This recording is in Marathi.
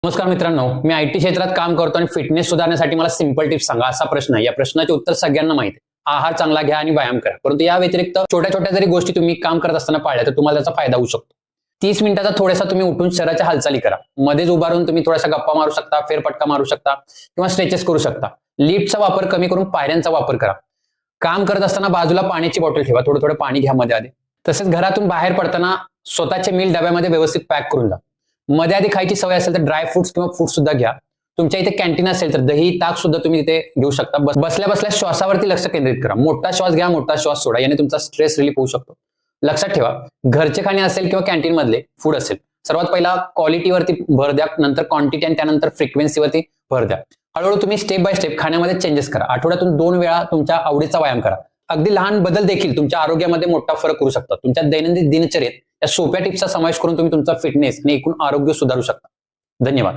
नमस्कार मित्रांनो, मी आयटी क्षेत्रात काम करतो आणि फिटनेस सुधारण्यासाठी मला सिंपल टिप्स सांगा असा प्रश्न आहे. या प्रश्नाचे उत्तर सगळ्यांना माहिती आहे. आहार चांगला घ्या आणि व्यायाम करा. परंतु या व्यतिरिक्त छोट्या छोट्या जरी गोष्टी तुम्ही काम करत असताना पाळल्या तर तुम्हाला त्याचा फायदा होऊ शकतो. 30 मिनिटाचा थोडासा तुम्ही उठून शरीराच्या हालचाली करा. मध्येच उभारून तुम्ही थोडासा गप्पा मारू शकता, फेरफटका मारू शकता किंवा स्ट्रेचेस करू शकता. लिफ्टचा वापर कमी करून पायऱ्यांचा वापर करा. काम करत असताना बाजूला पाण्याची बॉटल ठेवा. थोडं थोडं पाणी घ्या मध्ये आधी. तसेच घरातून बाहेर पडताना स्वतःचे मील डब्यामध्ये व्यवस्थित पॅक करून जा. मध्ये आधी खायची सवय असेल तर ड्राय फ्रुट्स किंवा फ्रूट सुद्धा घ्या. तुमच्या इथे कॅन्टीन असेल तर दही ताक सुद्धा तुम्ही इथे घेऊ शकता. बसल्या बसल्या श्वासावरती लक्ष केंद्रित करा. मोठा श्वास घ्या, मोठा श्वास सोडा. याने तुमचा स्ट्रेस रिलीफ होऊ शकतो. लक्षात ठेवा, घरचे खाणे असेल किंवा कॅन्टीन मधले फूड असेल, सर्वात पहिला क्वालिटीवरती भर द्या, नंतर क्वांटिटी आणि त्यानंतर फ्रिक्वेन्सीवरती भर द्या. हळूहळू तुम्ही स्टेप बाय स्टेप खाण्यामध्ये चेंजेस करा. आठवड्यातून 2 वेळा तुमच्या आवडीचा व्यायाम करा. अगदी लहान बदल देखील तुमच्या आरोग्यामध्ये मोठा फरक करू शकतात. तुमच्या दैनंदिन दिनचर्येत या सोप्या टिप्सचा समावेश करून तुम्ही तुमचा फिटनेस आणि एकूण आरोग्य सुधारू शकता. धन्यवाद.